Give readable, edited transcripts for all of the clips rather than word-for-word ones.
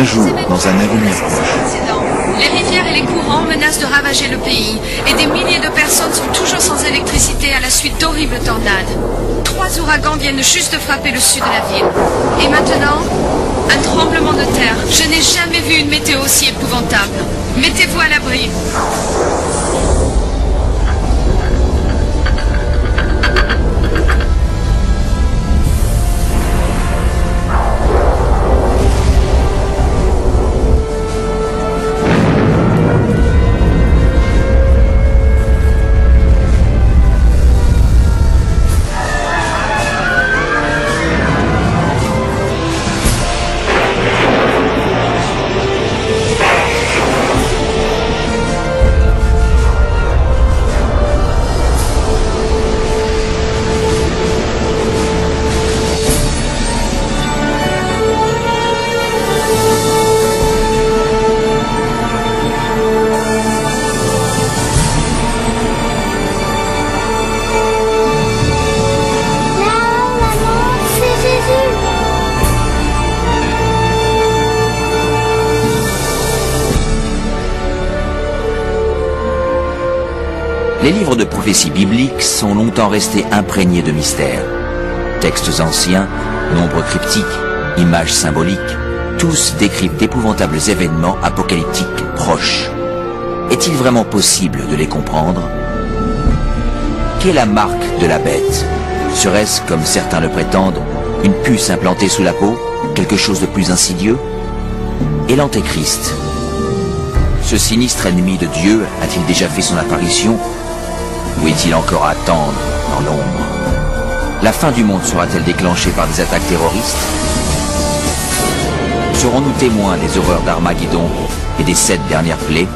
Un jour, dans un avenir proche, les rivières et les courants menacent de ravager le pays et des milliers de personnes sont toujours sans électricité à la suite d'horribles tornades. 3 ouragans viennent juste de frapper le sud de la ville. Et maintenant, un tremblement de terre. Je n'ai jamais vu une météo aussi épouvantable. Mettez-vous à l'abri. Les livres de prophéties bibliques sont longtemps restés imprégnés de mystères. Textes anciens, nombres cryptiques, images symboliques, tous décrivent d'épouvantables événements apocalyptiques proches. Est-il vraiment possible de les comprendre? Qu'est la marque de la bête? Serait-ce, comme certains le prétendent, une puce implantée sous la peau? Quelque chose de plus insidieux? Et l'Antéchrist? Ce sinistre ennemi de Dieu a-t-il déjà fait son apparition? Ou est-il encore à attendre dans l'ombre? La fin du monde sera-t-elle déclenchée par des attaques terroristes? Serons-nous témoins des horreurs d'Armageddon et des 7 dernières plaies?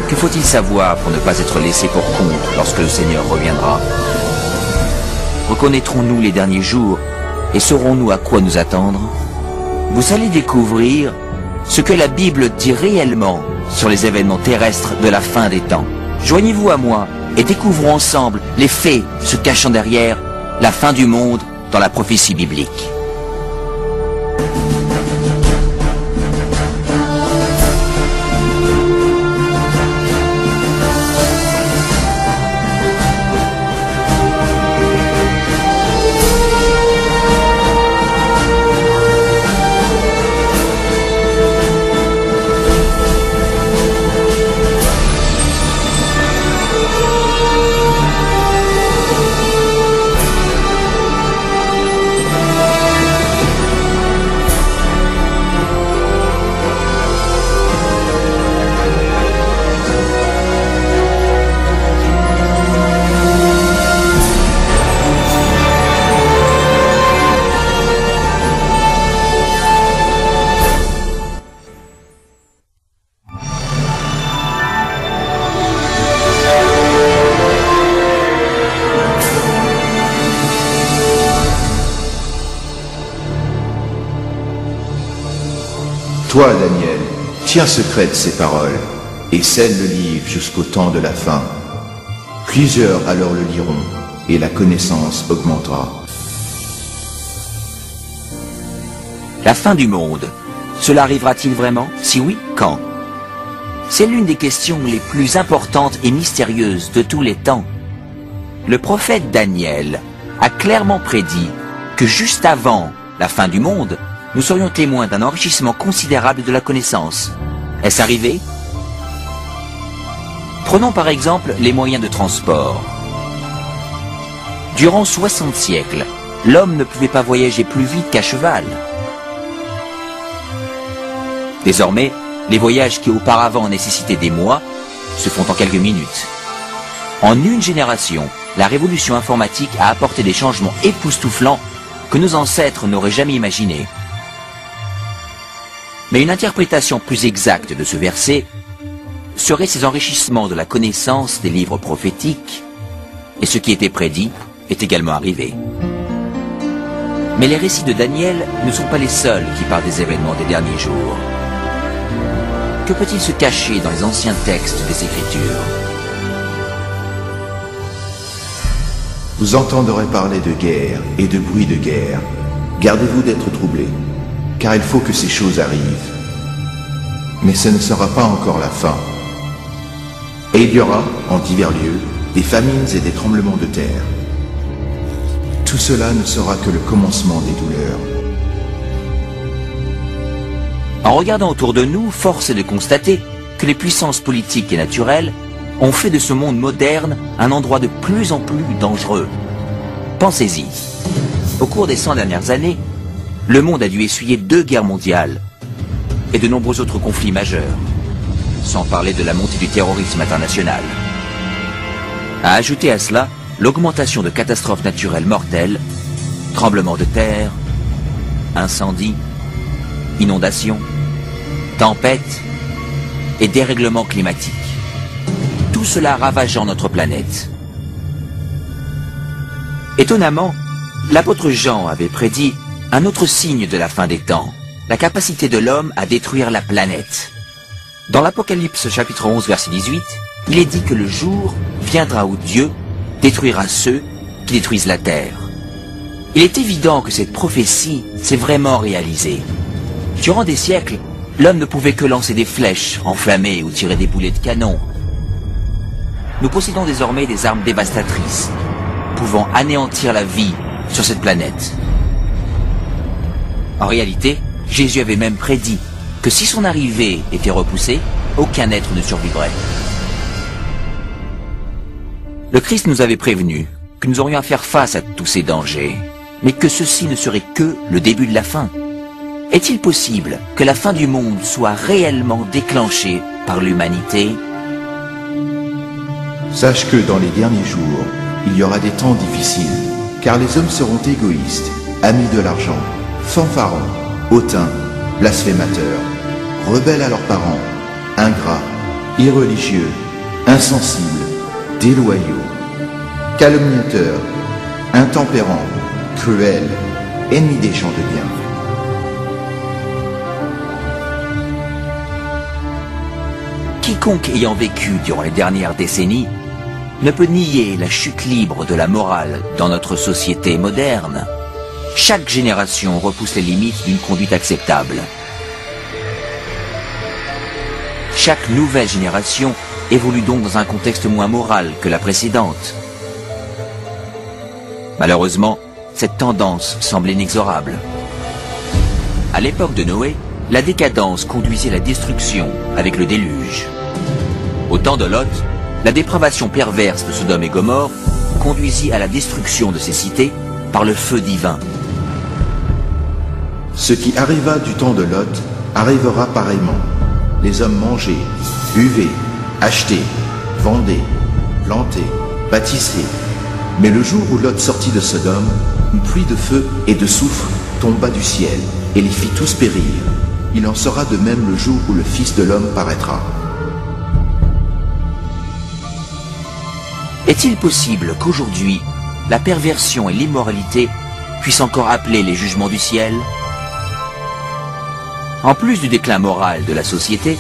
Que faut-il savoir pour ne pas être laissé pour compte lorsque le Seigneur reviendra? Reconnaîtrons-nous les derniers jours et saurons-nous à quoi nous attendre? Vous allez découvrir ce que la Bible dit réellement sur les événements terrestres de la fin des temps. Joignez-vous à moi et découvrons ensemble les faits se cachant derrière la fin du monde dans la prophétie biblique. toi, Daniel, tiens secrète ces paroles, et scelle le livre jusqu'au temps de la fin. Plusieurs alors le liront, et la connaissance augmentera. La fin du monde, cela arrivera-t-il vraiment? Si oui, quand? C'est l'une des questions les plus importantes et mystérieuses de tous les temps. Le prophète Daniel a clairement prédit que juste avant la fin du monde, nous serions témoins d'un enrichissement considérable de la connaissance. Est-ce arrivé? Prenons par exemple les moyens de transport. Durant 60 siècles, l'homme ne pouvait pas voyager plus vite qu'à cheval. Désormais, les voyages qui auparavant nécessitaient des mois se font en quelques minutes. En une génération, la révolution informatique a apporté des changements époustouflants que nos ancêtres n'auraient jamais imaginés. Mais une interprétation plus exacte de ce verset serait ces enrichissements de la connaissance des livres prophétiques, et ce qui était prédit est également arrivé. Mais les récits de Daniel ne sont pas les seuls qui parlent des événements des derniers jours. Que peut-il se cacher dans les anciens textes des Écritures? Vous entendrez parler de guerre et de bruit de guerre. Gardez-vous d'être troublés. car il faut que ces choses arrivent. Mais ce ne sera pas encore la fin. Et il y aura, en divers lieux, des famines et des tremblements de terre. Tout cela ne sera que le commencement des douleurs. En regardant autour de nous, force est de constater que les puissances politiques et naturelles ont fait de ce monde moderne un endroit de plus en plus dangereux. Pensez-y. Au cours des 100 dernières années, le monde a dû essuyer 2 guerres mondiales et de nombreux autres conflits majeurs, sans parler de la montée du terrorisme international. À ajouter à cela l'augmentation de catastrophes naturelles mortelles, tremblements de terre, incendies, inondations, tempêtes et dérèglements climatiques. Tout cela ravageant notre planète. Étonnamment, l'apôtre Jean avait prédit un autre signe de la fin des temps, la capacité de l'homme à détruire la planète. Dans l'Apocalypse chapitre 11 verset 18, il est dit que le jour viendra où Dieu détruira ceux qui détruisent la terre. Il est évident que cette prophétie s'est vraiment réalisée. Durant des siècles, l'homme ne pouvait que lancer des flèches enflammées ou tirer des boulets de canon. Nous possédons désormais des armes dévastatrices, pouvant anéantir la vie sur cette planète. En réalité, Jésus avait même prédit que si son arrivée était repoussée, aucun être ne survivrait. Le Christ nous avait prévenu que nous aurions à faire face à tous ces dangers, mais que ceci ne serait que le début de la fin. Est-il possible que la fin du monde soit réellement déclenchée par l'humanité? Sache que dans les derniers jours, il y aura des temps difficiles, car les hommes seront égoïstes, amis de l'argent, fanfarons, hautains, blasphémateurs, rebelles à leurs parents, ingrats, irreligieux, insensibles, déloyaux, calomniateurs, intempérants, cruels, ennemis des gens de bien. Quiconque ayant vécu durant les dernières décennies ne peut nier la chute libre de la morale dans notre société moderne. Chaque génération repousse les limites d'une conduite acceptable. Chaque nouvelle génération évolue donc dans un contexte moins moral que la précédente. Malheureusement, cette tendance semble inexorable. À l'époque de Noé, la décadence conduisait à la destruction avec le déluge. Au temps de Lot, la dépravation perverse de Sodome et Gomorrhe conduisit à la destruction de ces cités par le feu divin. Ce qui arriva du temps de Lot arrivera pareillement. Les hommes mangeaient, buvaient, achetaient, vendaient, plantaient, bâtissaient. Mais le jour où Lot sortit de Sodome, une pluie de feu et de soufre tomba du ciel et les fit tous périr. Il en sera de même le jour où le Fils de l'homme paraîtra. Est-il possible qu'aujourd'hui, la perversion et l'immoralité puissent encore appeler les jugements du ciel? En plus du déclin moral de la société,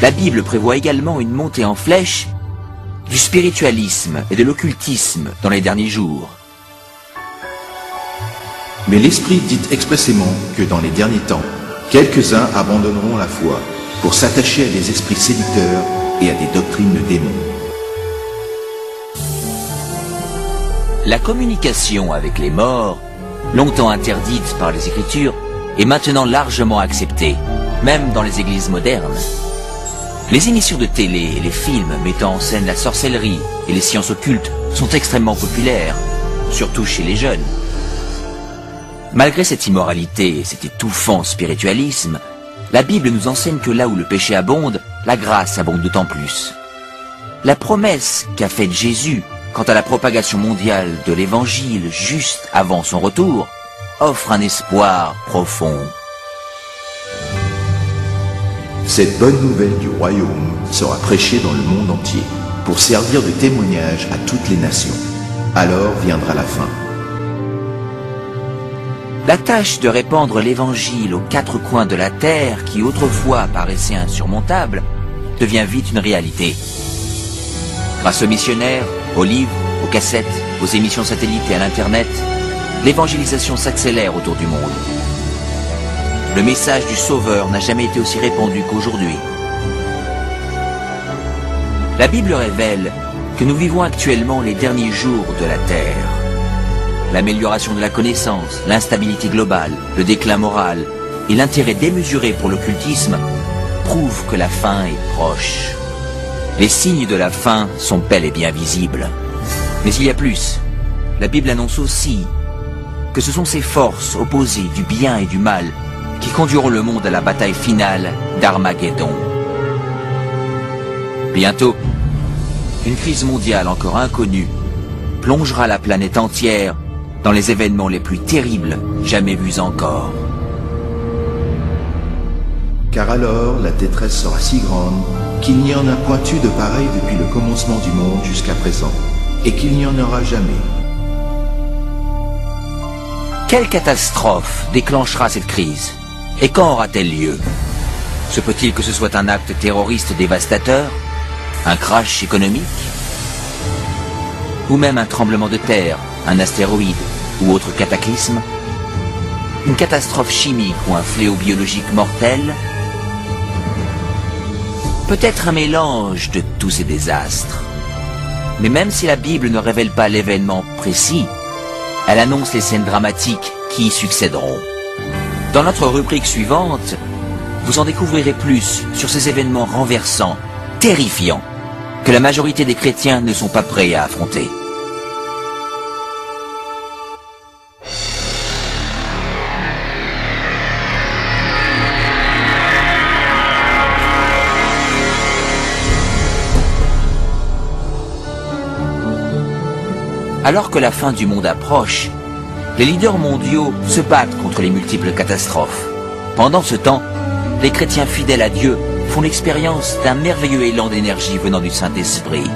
la Bible prévoit également une montée en flèche du spiritualisme et de l'occultisme dans les derniers jours. Mais l'Esprit dit expressément que dans les derniers temps, quelques-uns abandonneront la foi pour s'attacher à des esprits séducteurs et à des doctrines de démons. La communication avec les morts, longtemps interdite par les Écritures, est maintenant largement acceptée, même dans les églises modernes. Les émissions de télé et les films mettant en scène la sorcellerie et les sciences occultes sont extrêmement populaires, surtout chez les jeunes. Malgré cette immoralité et cet étouffant spiritualisme, la Bible nous enseigne que là où le péché abonde, la grâce abonde d'autant plus. La promesse qu'a faite Jésus quant à la propagation mondiale de l'Évangile juste avant son retour offre un espoir profond. Cette bonne nouvelle du royaume sera prêchée dans le monde entier pour servir de témoignage à toutes les nations. Alors viendra la fin. La tâche de répandre l'Évangile aux 4 coins de la terre, qui autrefois paraissait insurmontable, devient vite une réalité. Grâce aux missionnaires, aux livres, aux cassettes, aux émissions satellites et à l'Internet, l'évangélisation s'accélère autour du monde. le message du Sauveur n'a jamais été aussi répandu qu'aujourd'hui. La Bible révèle que nous vivons actuellement les derniers jours de la Terre. L'amélioration de la connaissance, l'instabilité globale, le déclin moral et l'intérêt démesuré pour l'occultisme prouvent que la fin est proche. Les signes de la fin sont bel et bien visibles. Mais il y a plus. La Bible annonce aussi que ce sont ces forces opposées du bien et du mal qui conduiront le monde à la bataille finale d'Armageddon. Bientôt, une crise mondiale encore inconnue plongera la planète entière dans les événements les plus terribles jamais vus encore. Car alors la détresse sera si grande qu'il n'y en a point eu de pareil depuis le commencement du monde jusqu'à présent, et qu'il n'y en aura jamais. Quelle catastrophe déclenchera cette crise? Et quand aura-t-elle lieu? Se peut-il que ce soit un acte terroriste dévastateur? Un crash économique? Ou même un tremblement de terre, un astéroïde ou autre cataclysme? Une catastrophe chimique ou un fléau biologique mortel? Peut-être un mélange de tous ces désastres. Mais même si la Bible ne révèle pas l'événement précis, elle annonce les scènes dramatiques qui y succéderont. Dans notre rubrique suivante, vous en découvrirez plus sur ces événements renversants, terrifiants, que la majorité des chrétiens ne sont pas prêts à affronter. Alors que la fin du monde approche, les leaders mondiaux se battent contre les multiples catastrophes. Pendant ce temps, les chrétiens fidèles à Dieu font l'expérience d'un merveilleux élan d'énergie venant du Saint-Esprit.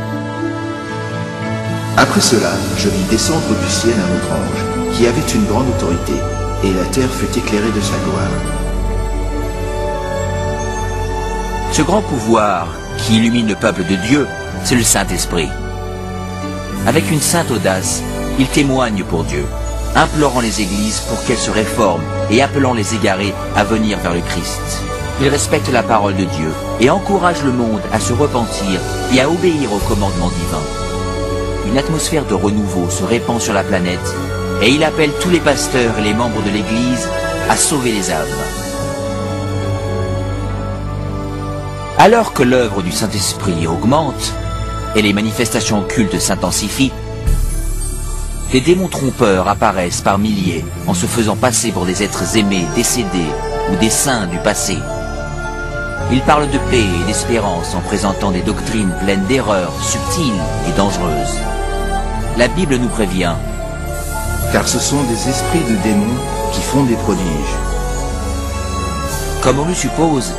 Après cela, je vis descendre du ciel un autre ange, qui avait une grande autorité, et la terre fut éclairée de sa gloire. Ce grand pouvoir qui illumine le peuple de Dieu, c'est le Saint-Esprit. Avec une sainte audace, il témoigne pour Dieu, implorant les églises pour qu'elles se réforment et appelant les égarés à venir vers le Christ. Il respecte la parole de Dieu et encourage le monde à se repentir et à obéir au commandement divin. Une atmosphère de renouveau se répand sur la planète et il appelle tous les pasteurs et les membres de l'Église à sauver les âmes. Alors que l'œuvre du Saint-Esprit augmente et les manifestations occultes s'intensifient, des démons trompeurs apparaissent par milliers en se faisant passer pour des êtres aimés, décédés ou des saints du passé. Ils parlent de paix et d'espérance en présentant des doctrines pleines d'erreurs subtiles et dangereuses. La Bible nous prévient. Car ce sont des esprits de démons qui font des prodiges. Comme on le suppose,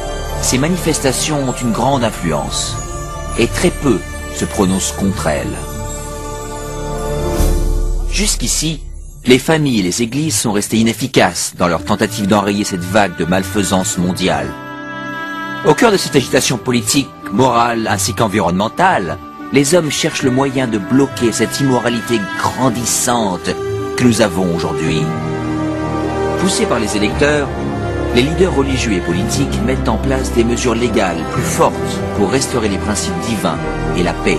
ces manifestations ont une grande influence et très peu se prononcent contre elles. Jusqu'ici, les familles et les églises sont restées inefficaces dans leur tentative d'enrayer cette vague de malfaisance mondiale. Au cœur de cette agitation politique, morale ainsi qu'environnementale, les hommes cherchent le moyen de bloquer cette immoralité grandissante que nous avons aujourd'hui. Poussés par les électeurs, les leaders religieux et politiques mettent en place des mesures légales plus fortes pour restaurer les principes divins et la paix.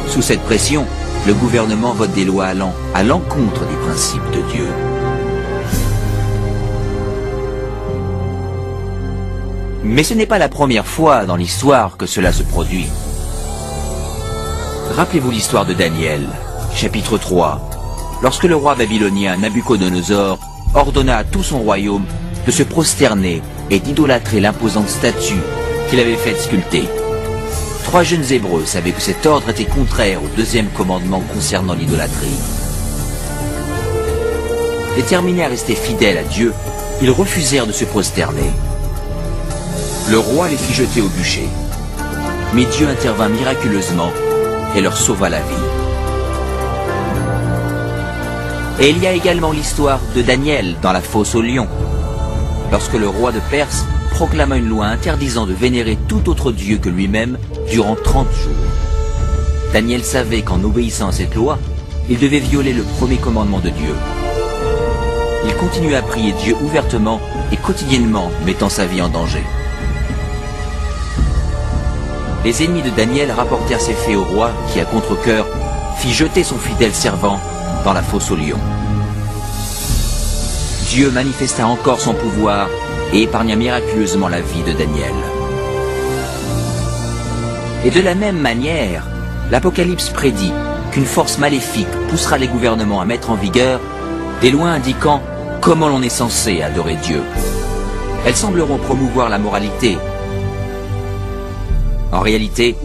Sous cette pression, le gouvernement vote des lois allant à l'encontre des principes de Dieu. Mais ce n'est pas la première fois dans l'histoire que cela se produit. Rappelez-vous l'histoire de Daniel, chapitre 3, lorsque le roi babylonien Nabuchodonosor ordonna à tout son royaume de se prosterner et d'idolâtrer l'imposante statue qu'il avait faite sculpter. 3 jeunes Hébreux savaient que cet ordre était contraire au 2e commandement concernant l'idolâtrie. Déterminés à rester fidèles à Dieu, ils refusèrent de se prosterner. Le roi les fit jeter au bûcher. Mais Dieu intervint miraculeusement et leur sauva la vie. Et il y a également l'histoire de Daniel dans la fosse aux lions, lorsque le roi de Perse proclama une loi interdisant de vénérer tout autre dieu que lui-même durant 30 jours. Daniel savait qu'en obéissant à cette loi, il devait violer le premier commandement de Dieu. il continue à prier Dieu ouvertement et quotidiennement, mettant sa vie en danger. Les ennemis de Daniel rapportèrent ces faits au roi qui, à contre-cœur, fit jeter son fidèle servant dans la fosse aux lions. Dieu manifesta encore son pouvoir et épargna miraculeusement la vie de Daniel. Et de la même manière, l'Apocalypse prédit qu'une force maléfique poussera les gouvernements à mettre en vigueur des lois indiquant comment l'on est censé adorer Dieu. Elles sembleront promouvoir la moralité. En réalité,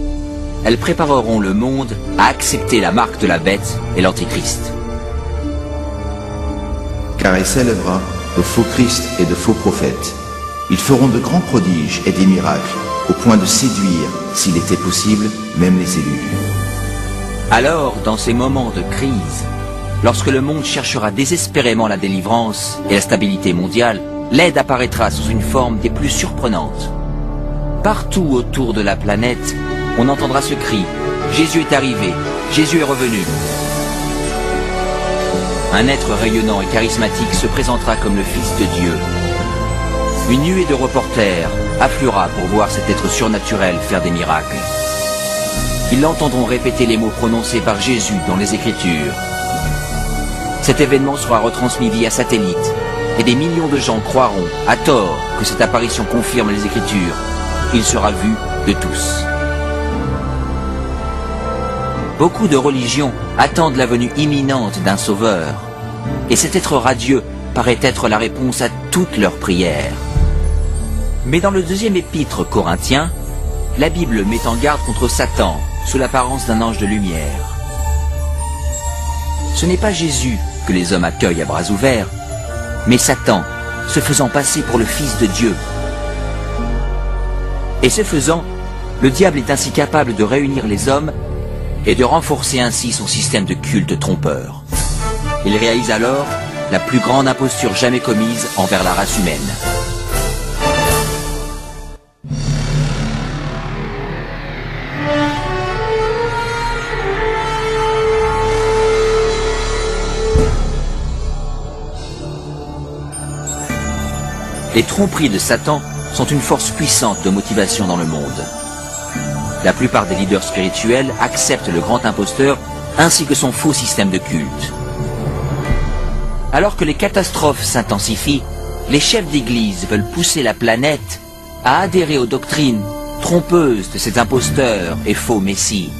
elles prépareront le monde à accepter la marque de la bête et l'Antéchrist. Car il s'élèvera de faux Christ et de faux prophètes. Ils feront de grands prodiges et des miracles, au point de séduire, s'il était possible, même les élus. Alors, dans ces moments de crise, lorsque le monde cherchera désespérément la délivrance et la stabilité mondiale, l'aide apparaîtra sous une forme des plus surprenantes. Partout autour de la planète, on entendra ce cri « Jésus est arrivé, Jésus est revenu ». Un être rayonnant et charismatique se présentera comme le Fils de Dieu. Une nuée de reporters affluera pour voir cet être surnaturel faire des miracles. Ils l'entendront répéter les mots prononcés par Jésus dans les Écritures. Cet événement sera retransmis via satellite et des millions de gens croiront, à tort, que cette apparition confirme les Écritures. Il sera vu de tous. Beaucoup de religions attendent la venue imminente d'un sauveur, et cet être radieux paraît être la réponse à toutes leurs prières. Mais dans le deuxième épître Corinthiens, la Bible met en garde contre Satan sous l'apparence d'un ange de lumière. Ce n'est pas Jésus que les hommes accueillent à bras ouverts, mais Satan, se faisant passer pour le Fils de Dieu. Et ce faisant, le diable est ainsi capable de réunir les hommes et de renforcer ainsi son système de culte trompeur. Il réalise alors la plus grande imposture jamais commise envers la race humaine. Les tromperies de Satan sont une force puissante de motivation dans le monde. La plupart des leaders spirituels acceptent le grand imposteur ainsi que son faux système de culte. Alors que les catastrophes s'intensifient, les chefs d'église veulent pousser la planète à adhérer aux doctrines trompeuses de cet imposteur et faux messie.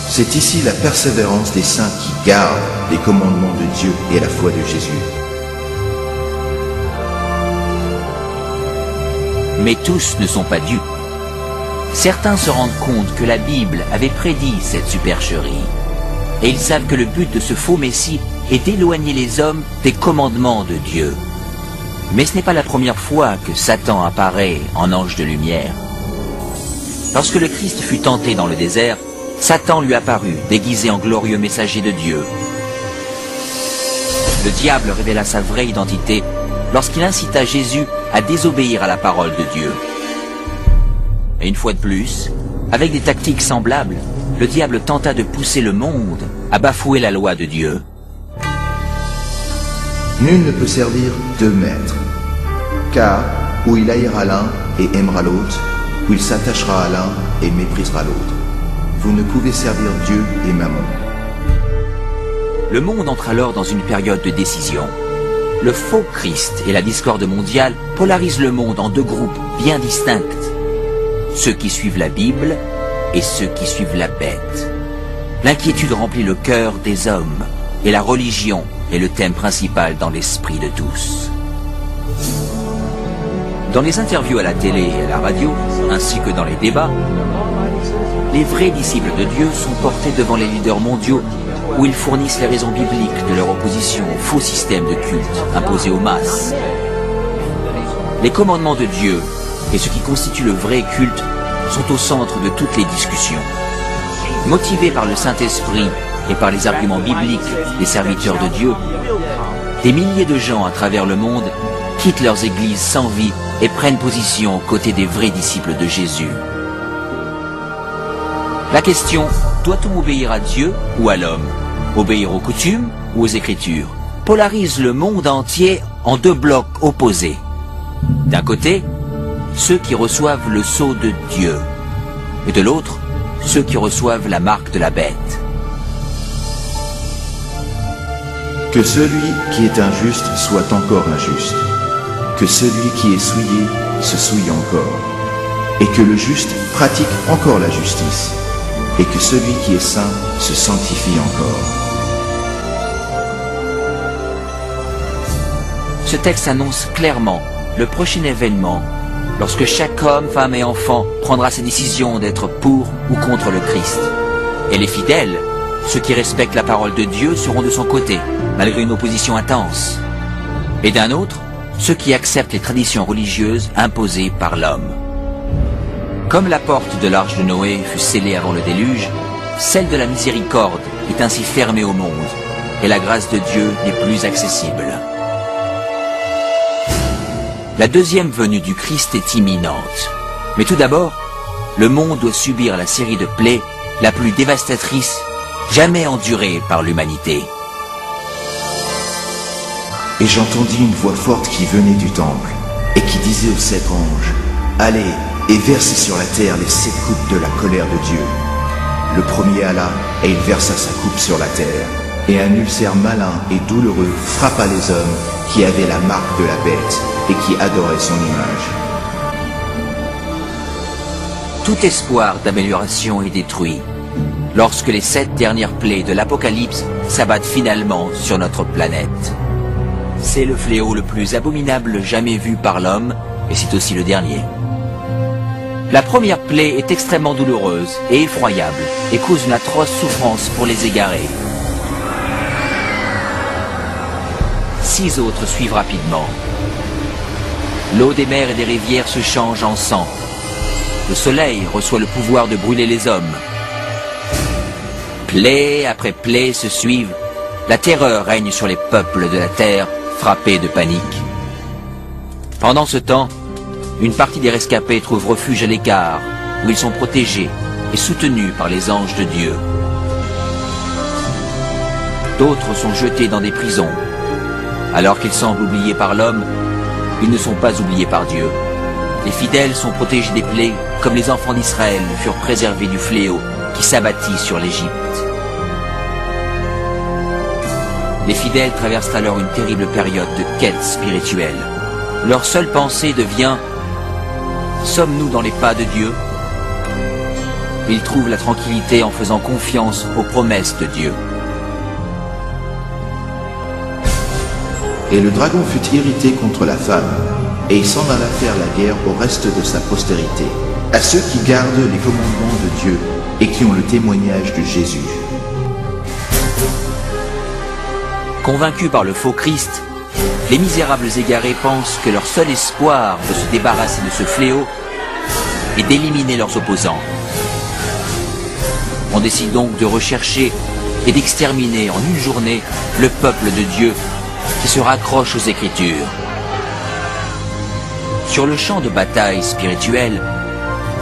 C'est ici la persévérance des saints qui gardent les commandements de Dieu et la foi de Jésus. Mais tous ne sont pas dupes. Certains se rendent compte que la Bible avait prédit cette supercherie. Et ils savent que le but de ce faux messie est d'éloigner les hommes des commandements de Dieu. Mais ce n'est pas la première fois que Satan apparaît en ange de lumière. Lorsque le Christ fut tenté dans le désert, Satan lui apparut, déguisé en glorieux messager de Dieu. Le diable révéla sa vraie identité lorsqu'il incita Jésus à désobéir à la parole de Dieu. Et une fois de plus, avec des tactiques semblables, le diable tenta de pousser le monde à bafouer la loi de Dieu. Nul ne peut servir deux maîtres, car ou il haïra l'un et aimera l'autre, ou il s'attachera à l'un et méprisera l'autre. Vous ne pouvez servir Dieu et Mammon. Le monde entre alors dans une période de décision. Le faux Christ et la discorde mondiale polarisent le monde en deux groupes bien distincts. Ceux qui suivent la Bible et ceux qui suivent la bête. L'inquiétude remplit le cœur des hommes et la religion est le thème principal dans l'esprit de tous. Dans les interviews à la télé et à la radio, ainsi que dans les débats, les vrais disciples de Dieu sont portés devant les leaders mondiaux où ils fournissent les raisons bibliques de leur opposition au faux système de culte imposé aux masses. Les commandements de Dieu et ce qui constitue le vrai culte sont au centre de toutes les discussions. Motivés par le Saint-Esprit et par les arguments bibliques des serviteurs de Dieu, des milliers de gens à travers le monde quittent leurs églises sans vie et prennent position aux côtés des vrais disciples de Jésus. La question, doit-on obéir à Dieu ou à l'homme? Obéir aux coutumes ou aux Écritures? polarise le monde entier en deux blocs opposés. D'un côté, ceux qui reçoivent le sceau de Dieu, et de l'autre, ceux qui reçoivent la marque de la bête. Que celui qui est injuste soit encore injuste, que celui qui est souillé se souille encore, et que le juste pratique encore la justice, et que celui qui est saint se sanctifie encore. Ce texte annonce clairement le prochain événement, lorsque chaque homme, femme et enfant prendra sa décision d'être pour ou contre le Christ. Et les fidèles, ceux qui respectent la parole de Dieu, seront de son côté, malgré une opposition intense. Et d'un autre, ceux qui acceptent les traditions religieuses imposées par l'homme. Comme la porte de l'arche de Noé fut scellée avant le déluge, celle de la miséricorde est ainsi fermée au monde, et la grâce de Dieu n'est plus accessible. La deuxième venue du Christ est imminente. Mais tout d'abord, le monde doit subir la série de plaies la plus dévastatrice jamais endurée par l'humanité. Et j'entendis une voix forte qui venait du temple, et qui disait aux 7 anges, « Allez, et versez sur la terre les 7 coupes de la colère de Dieu. » Le premier alla, et il versa sa coupe sur la terre. Et un ulcère malin et douloureux frappa les hommes qui avaient la marque de la bête et qui adoraient son image. Tout espoir d'amélioration est détruit lorsque les 7 dernières plaies de l'Apocalypse s'abattent finalement sur notre planète. C'est le fléau le plus abominable jamais vu par l'homme, et c'est aussi le dernier. La première plaie est extrêmement douloureuse et effroyable et cause une atroce souffrance pour les égarés. 6 autres suivent rapidement. L'eau des mers et des rivières se change en sang. Le soleil reçoit le pouvoir de brûler les hommes. Plaie après plaie se suivent. La terreur règne sur les peuples de la terre, frappés de panique. Pendant ce temps, une partie des rescapés trouve refuge à l'écart, où ils sont protégés et soutenus par les anges de Dieu. D'autres sont jetés dans des prisons. Alors qu'ils semblent oubliés par l'homme, ils ne sont pas oubliés par Dieu. Les fidèles sont protégés des plaies, comme les enfants d'Israël furent préservés du fléau qui s'abattit sur l'Égypte. Les fidèles traversent alors une terrible période de quête spirituelle. Leur seule pensée devient « Sommes-nous dans les pas de Dieu ?» Ils trouvent la tranquillité en faisant confiance aux promesses de Dieu. Et le dragon fut irrité contre la femme, et il s'en alla faire la guerre au reste de sa postérité, à ceux qui gardent les commandements de Dieu et qui ont le témoignage de Jésus. Convaincus par le faux Christ, les misérables égarés pensent que leur seul espoir de se débarrasser de ce fléau est d'éliminer leurs opposants. On décide donc de rechercher et d'exterminer en une journée le peuple de Dieu qui se raccroche aux Écritures. Sur le champ de bataille spirituel,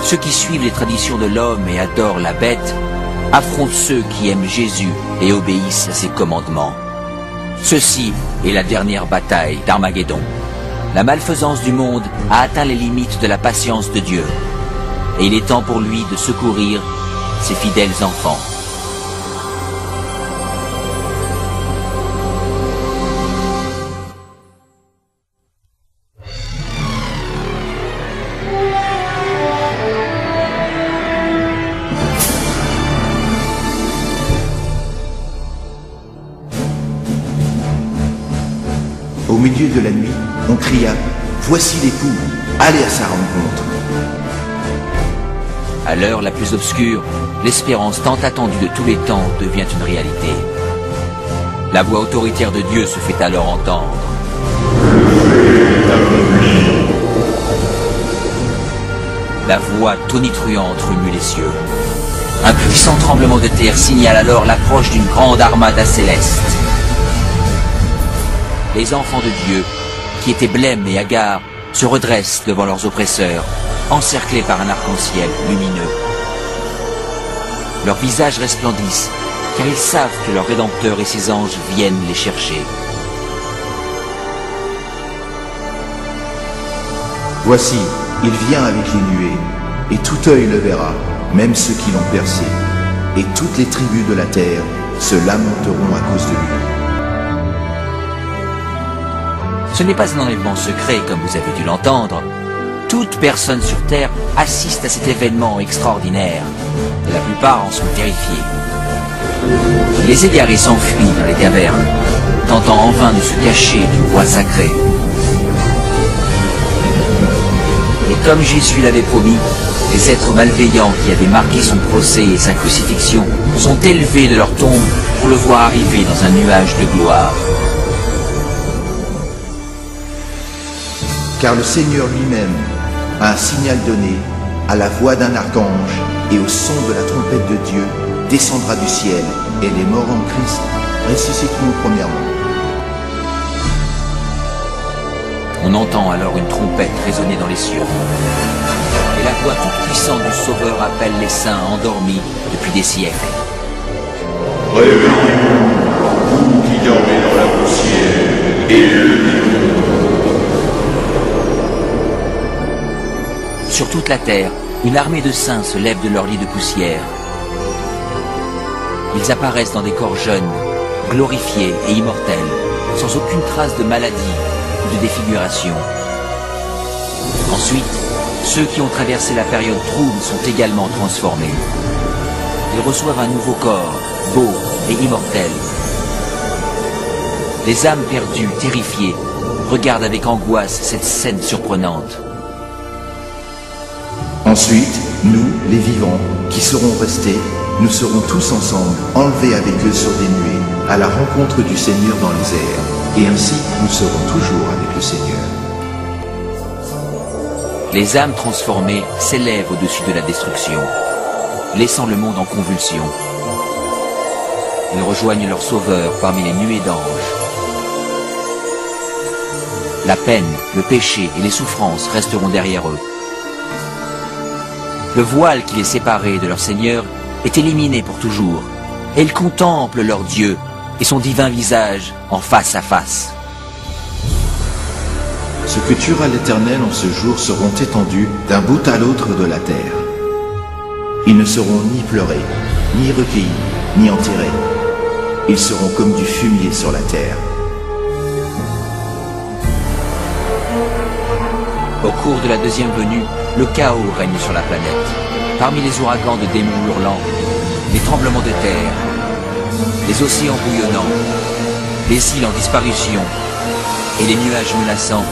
ceux qui suivent les traditions de l'homme et adorent la bête affrontent ceux qui aiment Jésus et obéissent à ses commandements. Ceci est la dernière bataille d'Armageddon. La malfaisance du monde a atteint les limites de la patience de Dieu, et il est temps pour lui de secourir ses fidèles enfants. Au milieu de la nuit, on cria « Voici l'époux, allez à sa rencontre !» À l'heure la plus obscure, l'espérance tant attendue de tous les temps devient une réalité. La voix autoritaire de Dieu se fait alors entendre. La voix tonitruante remue les cieux. Un puissant tremblement de terre signale alors l'approche d'une grande armada céleste. Les enfants de Dieu, qui étaient blêmes et hagards, se redressent devant leurs oppresseurs, encerclés par un arc-en-ciel lumineux. Leurs visages resplendissent, car ils savent que leur Rédempteur et ses anges viennent les chercher. Voici, il vient avec les nuées, et tout œil le verra, même ceux qui l'ont percé, et toutes les tribus de la terre se lamenteront à cause de lui. Ce n'est pas un enlèvement secret, comme vous avez dû l'entendre. Toute personne sur Terre assiste à cet événement extraordinaire. Et la plupart en sont terrifiés. Les égarés s'enfuient dans les cavernes, tentant en vain de se cacher du roi sacré. Et comme Jésus l'avait promis, les êtres malveillants qui avaient marqué son procès et sa crucifixion sont élevés de leur tombe pour le voir arriver dans un nuage de gloire. Car le Seigneur lui-même a un signal donné, à la voix d'un archange et au son de la trompette de Dieu, descendra du ciel, et les morts en Christ ressusciteront premièrement. On entend alors une trompette résonner dans les cieux. Et la voix toute puissante du Sauveur appelle les saints endormis depuis des siècles. Réveillez-vous, vous qui dormez dans la poussière, et levez-vous. Sur toute la terre, une armée de saints se lève de leur lit de poussière. Ils apparaissent dans des corps jeunes, glorifiés et immortels, sans aucune trace de maladie ou de défiguration. Ensuite, ceux qui ont traversé la période trouble sont également transformés. Ils reçoivent un nouveau corps, beau et immortel. Les âmes perdues, terrifiées, regardent avec angoisse cette scène surprenante. Ensuite, nous, les vivants, qui serons restés, nous serons tous ensemble, enlevés avec eux sur des nuées, à la rencontre du Seigneur dans les airs. Et ainsi, nous serons toujours avec le Seigneur. Les âmes transformées s'élèvent au-dessus de la destruction, laissant le monde en convulsion. Ils rejoignent leur Sauveur parmi les nuées d'anges. La peine, le péché et les souffrances resteront derrière eux. Le voile qui les séparait de leur Seigneur est éliminé pour toujours, et ils contemplent leur Dieu et son divin visage en face à face. Ce que tuera l'Éternel en ce jour seront étendus d'un bout à l'autre de la terre. Ils ne seront ni pleurés, ni recueillis, ni enterrés. Ils seront comme du fumier sur la terre. Au cours de la deuxième venue, le chaos règne sur la planète. Parmi les ouragans de démons hurlants, les tremblements de terre, les océans bouillonnants, les îles en disparition et les nuages menaçants,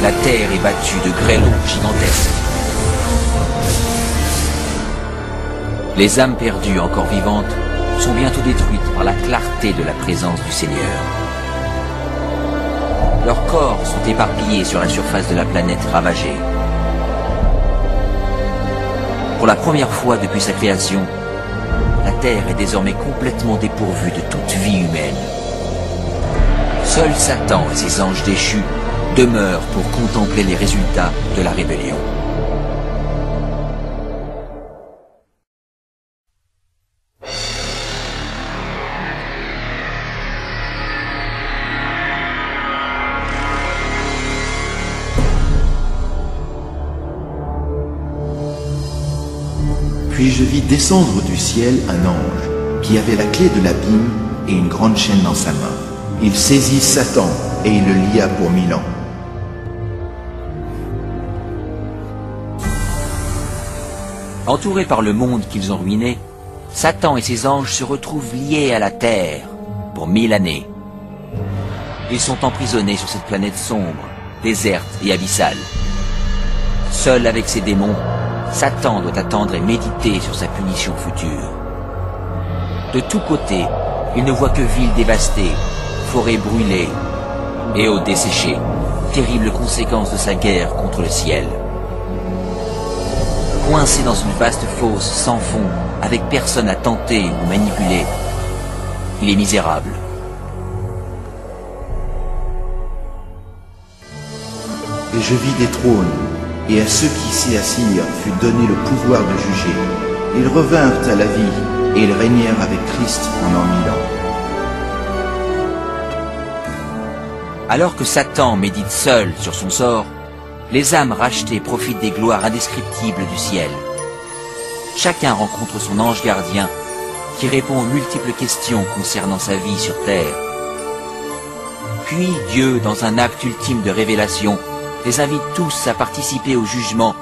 la terre est battue de grêlons gigantesques. Les âmes perdues encore vivantes sont bientôt détruites par la clarté de la présence du Seigneur. Leurs corps sont éparpillés sur la surface de la planète ravagée. Pour la première fois depuis sa création, la Terre est désormais complètement dépourvue de toute vie humaine. Seul Satan et ses anges déchus demeurent pour contempler les résultats de la rébellion. Puis je vis descendre du ciel un ange qui avait la clé de l'abîme et une grande chaîne dans sa main. Il saisit Satan et il le lia pour 1000 ans. Entourés par le monde qu'ils ont ruiné, Satan et ses anges se retrouvent liés à la terre pour 1000 années. Ils sont emprisonnés sur cette planète sombre, déserte et abyssale. Seul avec ses démons, Satan doit attendre et méditer sur sa punition future. De tous côtés, il ne voit que villes dévastées, forêts brûlées et eaux desséchées, terribles conséquences de sa guerre contre le ciel. Coincé dans une vaste fosse sans fond, avec personne à tenter ou manipuler, il est misérable. Et je vis des trônes, et à ceux qui s'y assirent fut donné le pouvoir de juger. Ils revinrent à la vie, et ils régnèrent avec Christ pendant 1000 ans. Alors que Satan médite seul sur son sort, les âmes rachetées profitent des gloires indescriptibles du ciel. Chacun rencontre son ange gardien qui répond aux multiples questions concernant sa vie sur terre. Puis Dieu, dans un acte ultime de révélation, les invite tous à participer au jugement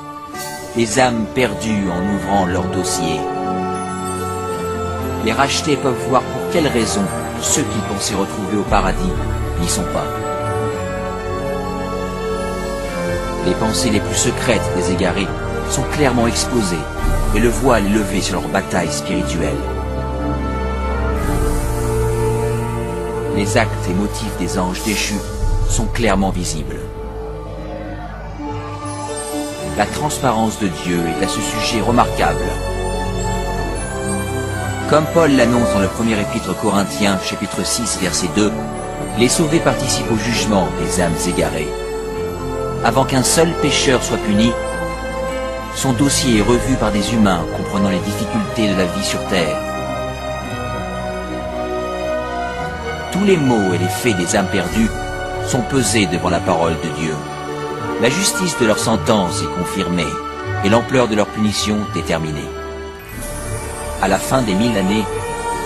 des âmes perdues en ouvrant leur dossier. Les rachetés peuvent voir pour quelles raisons ceux qui pensaient retrouver au paradis n'y sont pas. Les pensées les plus secrètes des égarés sont clairement exposées et le voile est levé sur leur bataille spirituelle. Les actes et motifs des anges déchus sont clairement visibles. La transparence de Dieu est à ce sujet remarquable. Comme Paul l'annonce dans le premier épître aux Corinthiens, chapitre 6, verset 2, les sauvés participent au jugement des âmes égarées. Avant qu'un seul pécheur soit puni, son dossier est revu par des humains comprenant les difficultés de la vie sur terre. Tous les maux et les faits des âmes perdues sont pesés devant la parole de Dieu. La justice de leur sentence est confirmée et l'ampleur de leur punition déterminée. À la fin des 1000 années,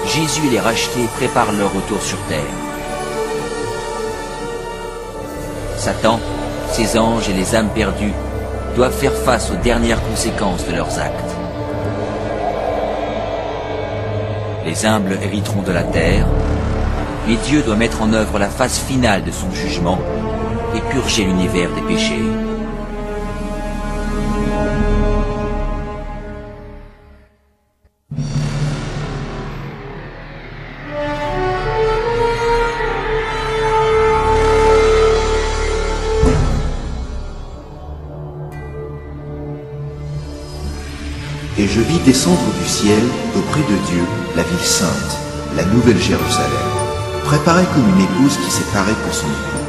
Jésus et les rachetés préparent leur retour sur terre. Satan, ses anges et les âmes perdues doivent faire face aux dernières conséquences de leurs actes. Les humbles hériteront de la terre, et Dieu doit mettre en œuvre la phase finale de son jugement et purger l'univers des péchés. Et je vis descendre du ciel, auprès de Dieu, la ville sainte, la nouvelle Jérusalem, préparée comme une épouse qui s'est parée pour son époux.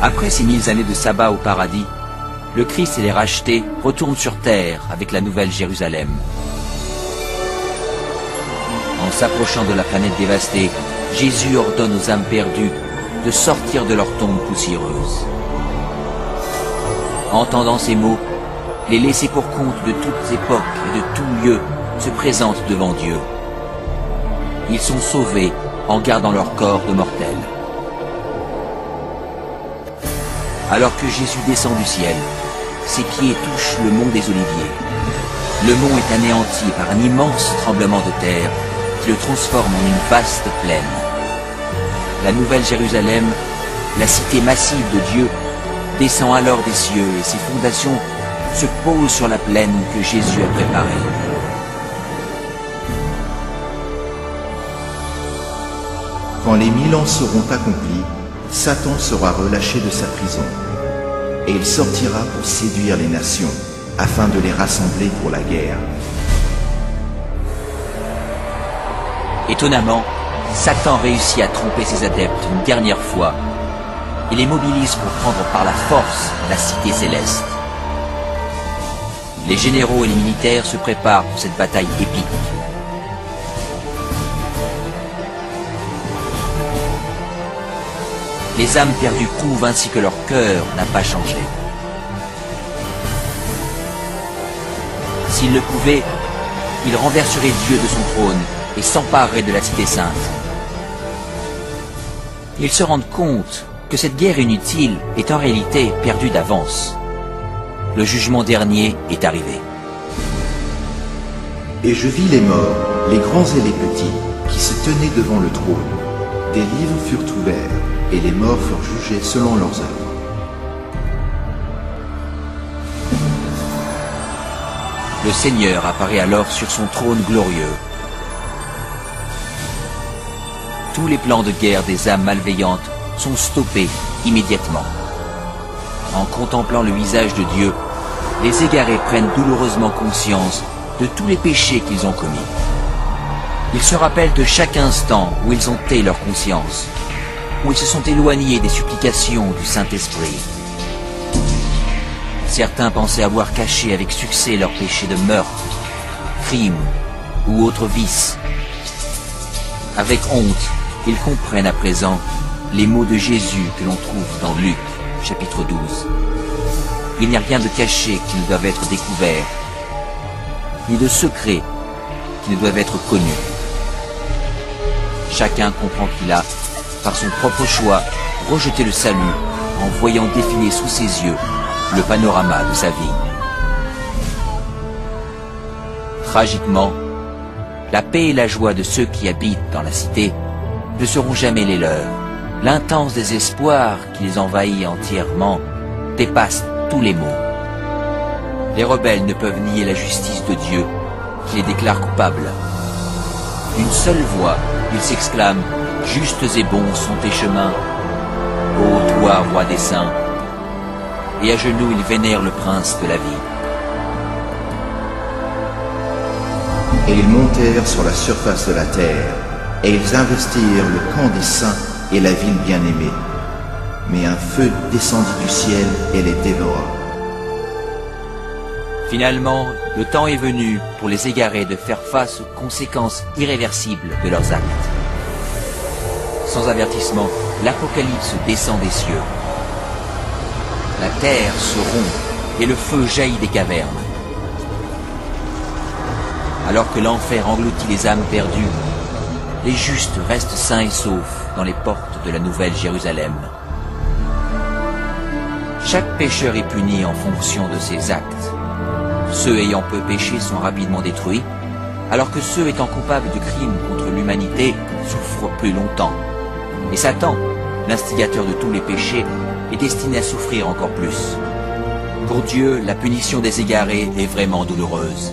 Après ces 1000 années de sabbat au paradis, le Christ et les rachetés retournent sur terre avec la nouvelle Jérusalem. En s'approchant de la planète dévastée, Jésus ordonne aux âmes perdues de sortir de leur tombe poussiéreuse. Entendant ces mots, les laissés pour compte de toutes époques et de tout lieu se présentent devant Dieu. Ils sont sauvés en gardant leur corps de mortels. Alors que Jésus descend du ciel, ses pieds touchent le mont des Oliviers. Le mont est anéanti par un immense tremblement de terre qui le transforme en une vaste plaine. La nouvelle Jérusalem, la cité massive de Dieu, descend alors des cieux et ses fondations se posent sur la plaine que Jésus a préparée. Quand les 1000 ans seront accomplis, Satan sera relâché de sa prison, et il sortira pour séduire les nations, afin de les rassembler pour la guerre. Étonnamment, Satan réussit à tromper ses adeptes une dernière fois. Il les mobilise pour prendre par la force la cité céleste. Les généraux et les militaires se préparent pour cette bataille épique. Les âmes perdues prouvent ainsi que leur cœur n'a pas changé. S'ils le pouvaient, ils renverseraient Dieu de son trône et s'empareraient de la cité sainte. Ils se rendent compte que cette guerre inutile est en réalité perdue d'avance. Le jugement dernier est arrivé. Et je vis les morts, les grands et les petits, qui se tenaient devant le trône. Des livres furent ouverts, et les morts furent jugés selon leurs œuvres. Le Seigneur apparaît alors sur son trône glorieux. Tous les plans de guerre des âmes malveillantes sont stoppés immédiatement. En contemplant le visage de Dieu, les égarés prennent douloureusement conscience de tous les péchés qu'ils ont commis. Ils se rappellent de chaque instant où ils ont tait leur conscience, où ils se sont éloignés des supplications du Saint-Esprit. Certains pensaient avoir caché avec succès leurs péchés de meurtre, crime ou autres vices. Avec honte, ils comprennent à présent les mots de Jésus que l'on trouve dans Luc, chapitre 12. Il n'y a rien de caché qui ne doive être découvert, ni de secret qui ne doivent être connus. Chacun comprend qu'il a, par son propre choix, rejeté le salut en voyant défiler sous ses yeux le panorama de sa vie. Tragiquement, la paix et la joie de ceux qui habitent dans la cité ne seront jamais les leurs. L'intense désespoir qui les envahit entièrement dépasse tous les mots. Les rebelles ne peuvent nier la justice de Dieu qui les déclare coupables. D'une seule voix, ils s'exclament « Justes et bons sont tes chemins, ô toi, roi des saints !» Et à genoux, ils vénèrent le prince de la vie. Et ils montèrent sur la surface de la terre, et ils investirent le camp des saints et la ville bien-aimée. Mais un feu descendit du ciel et les dévora. Finalement, le temps est venu pour les égarés de faire face aux conséquences irréversibles de leurs actes. Sans avertissement, l'Apocalypse descend des cieux. La terre se rompt et le feu jaillit des cavernes. Alors que l'enfer engloutit les âmes perdues, les justes restent sains et saufs dans les portes de la Nouvelle Jérusalem. Chaque pécheur est puni en fonction de ses actes. Ceux ayant peu péché sont rapidement détruits, alors que ceux étant coupables de crimes contre l'humanité souffrent plus longtemps. Et Satan, l'instigateur de tous les péchés, est destiné à souffrir encore plus. Pour Dieu, la punition des égarés est vraiment douloureuse,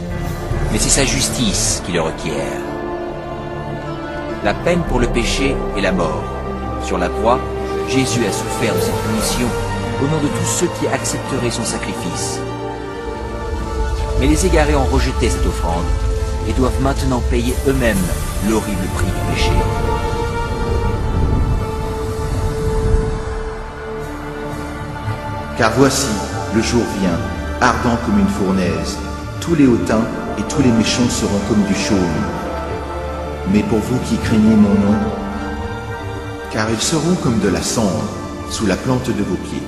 mais c'est sa justice qui le requiert. La peine pour le péché est la mort. Sur la croix, Jésus a souffert de cette punition au nom de tous ceux qui accepteraient son sacrifice. Mais les égarés ont rejeté cette offrande et doivent maintenant payer eux-mêmes l'horrible prix du péché. Car voici, le jour vient, ardent comme une fournaise. Tous les hautains et tous les méchants seront comme du chaume. Mais pour vous qui craignez mon nom, car ils seront comme de la cendre sous la plante de vos pieds.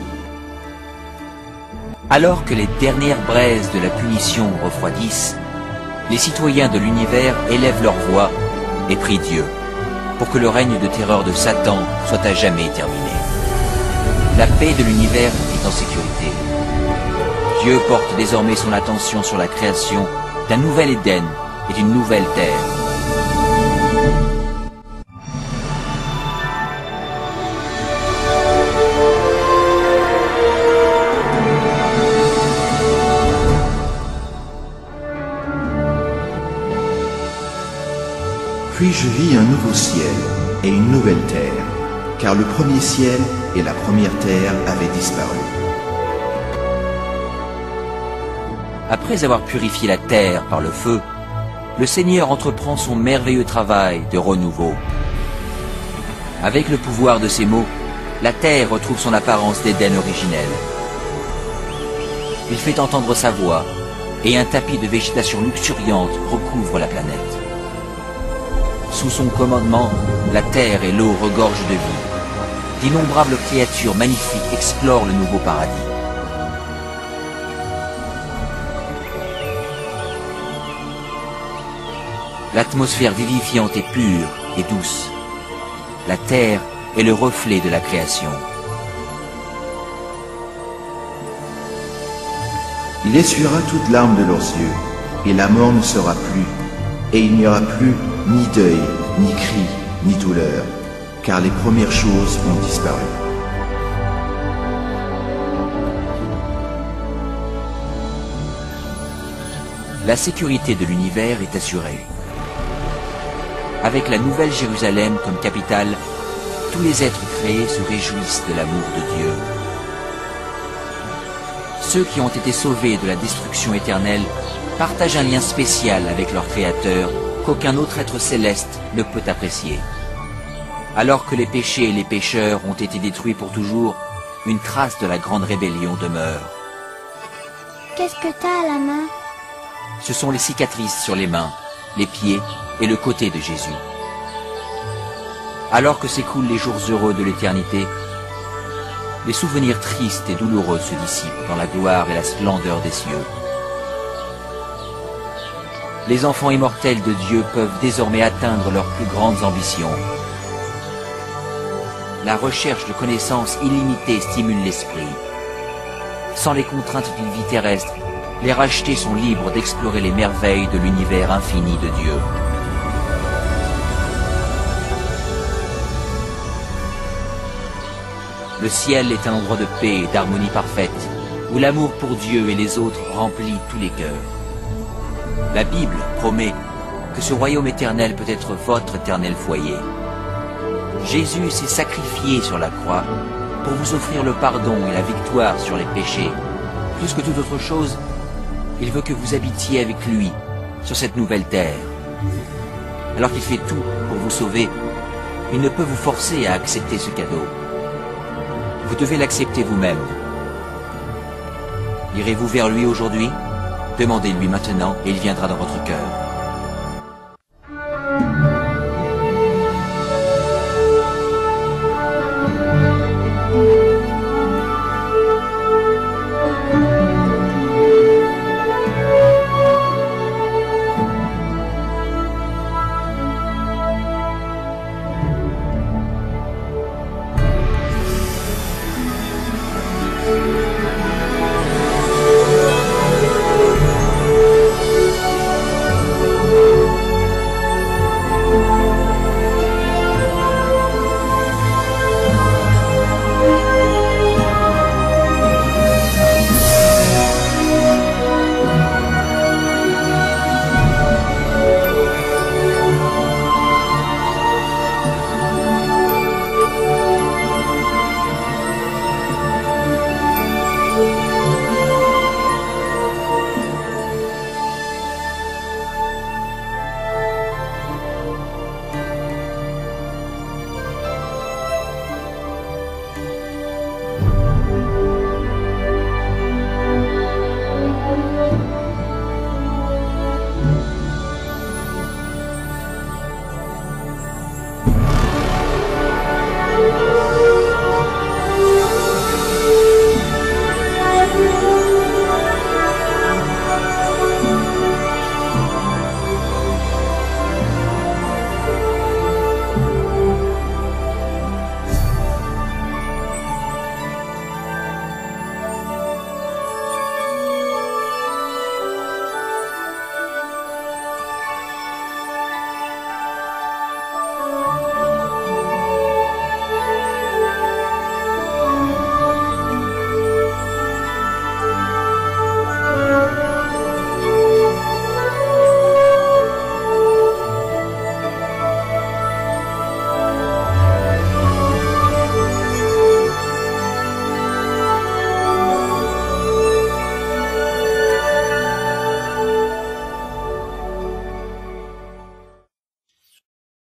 Alors que les dernières braises de la punition refroidissent, les citoyens de l'univers élèvent leur voix et prient Dieu pour que le règne de terreur de Satan soit à jamais terminé. La paix de l'univers est en sécurité. Dieu porte désormais son attention sur la création d'un nouvel Éden et d'une nouvelle terre. Puis je vis un nouveau ciel et une nouvelle terre, car le premier ciel et la première terre avaient disparu. Après avoir purifié la terre par le feu, le Seigneur entreprend son merveilleux travail de renouveau. Avec le pouvoir de ses mots, la terre retrouve son apparence d'Éden originel. Il fait entendre sa voix, et un tapis de végétation luxuriante recouvre la planète. Sous son commandement, la terre et l'eau regorgent de vie. D'innombrables créatures magnifiques explorent le nouveau paradis. L'atmosphère vivifiante est pure et douce. La terre est le reflet de la création. Il essuiera toute larme de leurs yeux, et la mort ne sera plus, et il n'y aura plus ni deuil, ni cri, ni douleur, car les premières choses ont disparu. La sécurité de l'univers est assurée. Avec la Nouvelle Jérusalem comme capitale, tous les êtres créés se réjouissent de l'amour de Dieu. Ceux qui ont été sauvés de la destruction éternelle partagent un lien spécial avec leur Créateur qu'aucun autre être céleste ne peut apprécier. Alors que les péchés et les pécheurs ont été détruits pour toujours, une trace de la grande rébellion demeure. Qu'est-ce que t'as à la main? Ce sont les cicatrices sur les mains, les pieds et le côté de Jésus. Alors que s'écoulent les jours heureux de l'éternité, les souvenirs tristes et douloureux se dissipent dans la gloire et la splendeur des cieux. Les enfants immortels de Dieu peuvent désormais atteindre leurs plus grandes ambitions. La recherche de connaissances illimitées stimule l'esprit. Sans les contraintes d'une vie terrestre, les rachetés sont libres d'explorer les merveilles de l'univers infini de Dieu. Le ciel est un endroit de paix et d'harmonie parfaite, où l'amour pour Dieu et les autres remplit tous les cœurs. La Bible promet que ce royaume éternel peut être votre éternel foyer. Jésus s'est sacrifié sur la croix pour vous offrir le pardon et la victoire sur les péchés. Plus que toute autre chose, il veut que vous habitiez avec lui sur cette nouvelle terre. Alors qu'il fait tout pour vous sauver, il ne peut vous forcer à accepter ce cadeau. Vous devez l'accepter vous-même. Irez-vous vers lui aujourd'hui? Demandez-lui maintenant et il viendra dans votre cœur.